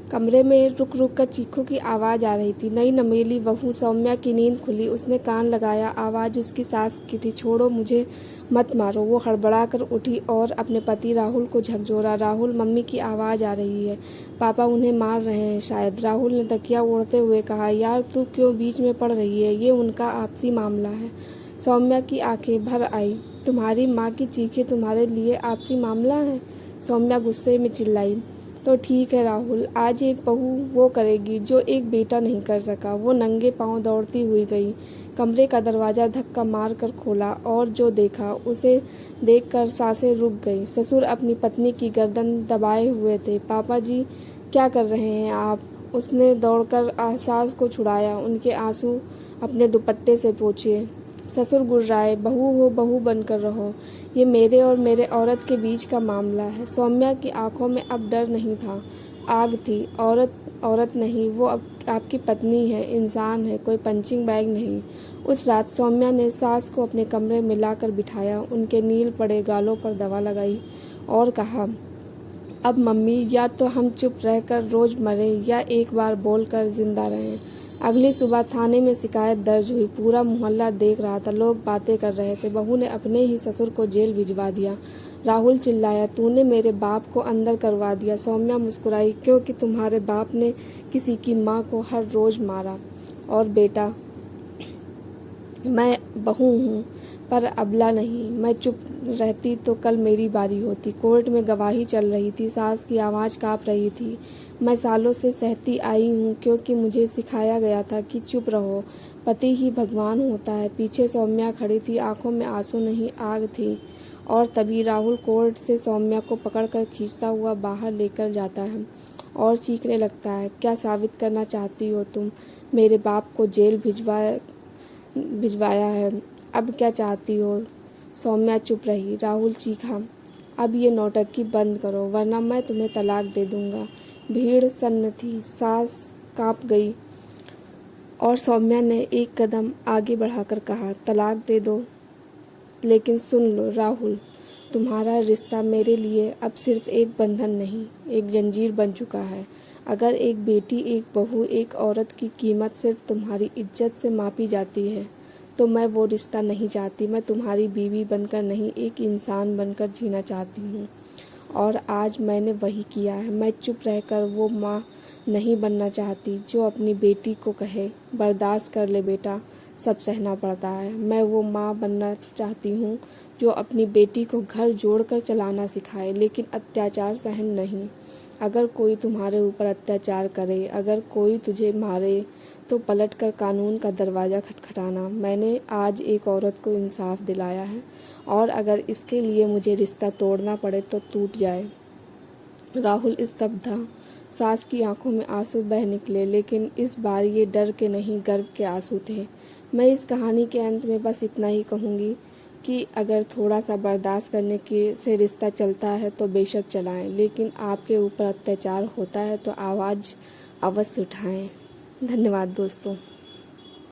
कमरे में रुक रुक कर चीखों की आवाज़ आ रही थी। नई नमेली बहू सौम्या की नींद खुली। उसने कान लगाया। आवाज़ उसकी सास की थी। छोड़ो मुझे, मत मारो। वो हड़बड़ा कर उठी और अपने पति राहुल को झकझोरा। राहुल, मम्मी की आवाज़ आ रही है। पापा उन्हें मार रहे हैं शायद। राहुल ने तकिया ओढ़ते हुए कहा। यार तू क्यों बीच में पड़ रही है? ये उनका आपसी मामला है। सौम्या की आंखें भर आई। तुम्हारी माँ की चीखें तुम्हारे लिए आपसी मामला है? सौम्या गुस्से में चिल्लाई। तो ठीक है राहुल, आज एक बहू वो करेगी जो एक बेटा नहीं कर सका। वो नंगे पांव दौड़ती हुई गई। कमरे का दरवाज़ा धक्का मार कर खोला और जो देखा उसे देखकर सांसें रुक गई। ससुर अपनी पत्नी की गर्दन दबाए हुए थे। पापा जी, क्या कर रहे हैं आप? उसने दौड़कर सास को छुड़ाया। उनके आंसू अपने दुपट्टे से पोंछे। ससुर गुर्राए। बहू हो, बहू बनकर रहो। ये मेरे और मेरे औरत के बीच का मामला है। सौम्या की आंखों में अब डर नहीं था, आग थी। औरत औरत नहीं, वो अब आपकी पत्नी है, इंसान है, कोई पंचिंग बैग नहीं। उस रात सौम्या ने सास को अपने कमरे में लाकर बिठाया, उनके नील पड़े गालों पर दवा लगाई और कहा, अब मम्मी, या तो हम चुप रहकर रोज मरें या एक बार बोलकर जिंदा रहें। अगली सुबह थाने में शिकायत दर्ज हुई। पूरा मोहल्ला देख रहा था, लोग बातें कर रहे थे। बहू ने अपने ही ससुर को जेल भिजवा दिया। राहुल चिल्लाया, तूने मेरे बाप को अंदर करवा दिया। सौम्या मुस्कुराई, क्योंकि तुम्हारे बाप ने किसी की माँ को हर रोज मारा। और बेटा, मैं बहू हूँ पर अबला नहीं। मैं चुप रहती तो कल मेरी बारी होती। कोर्ट में गवाही चल रही थी। सास की आवाज़ काँप रही थी। मैं सालों से सहती आई हूँ क्योंकि मुझे सिखाया गया था कि चुप रहो, पति ही भगवान होता है। पीछे सौम्या खड़ी थी, आंखों में आंसू नहीं आग थी। और तभी राहुल कोर्ट से सौम्या को पकड़कर खींचता हुआ बाहर लेकर जाता है और चीखने लगता है, क्या साबित करना चाहती हो तुम? मेरे बाप को जेल भिजवाया है, अब क्या चाहती हो? सौम्या चुप रही। राहुल चीखा, अब ये नौटंकी बंद करो वरना मैं तुम्हें तलाक दे दूंगा। भीड़ सन्न थी। सास कांप गई और सौम्या ने एक कदम आगे बढ़ाकर कहा, तलाक दे दो, लेकिन सुन लो राहुल, तुम्हारा रिश्ता मेरे लिए अब सिर्फ एक बंधन नहीं, एक जंजीर बन चुका है। अगर एक बेटी, एक बहू, एक औरत की कीमत सिर्फ तुम्हारी इज्जत से मापी जाती है तो मैं वो रिश्ता नहीं चाहती। मैं तुम्हारी बीवी बनकर नहीं, एक इंसान बनकर जीना चाहती हूँ। और आज मैंने वही किया है। मैं चुप रहकर वो माँ नहीं बनना चाहती जो अपनी बेटी को कहे, बर्दाश्त कर ले बेटा, सब सहना पड़ता है। मैं वो माँ बनना चाहती हूँ जो अपनी बेटी को घर जोड़कर चलाना सिखाए, लेकिन अत्याचार सहन नहीं। अगर कोई तुम्हारे ऊपर अत्याचार करे, अगर कोई तुझे मारे, तो पलटकर कानून का दरवाज़ा खटखटाना। मैंने आज एक औरत को इंसाफ दिलाया है और अगर इसके लिए मुझे रिश्ता तोड़ना पड़े तो टूट जाए। राहुल स्तब्ध था। सास की आंखों में आंसू बह निकले, लेकिन इस बार ये डर के नहीं, गर्व के आंसू थे। मैं इस कहानी के अंत में बस इतना ही कहूँगी कि अगर थोड़ा सा बर्दाश्त करने के से रिश्ता चलता है तो बेशक चलाएं, लेकिन आपके ऊपर अत्याचार होता है तो आवाज़ अवश्य उठाएं। धन्यवाद दोस्तों।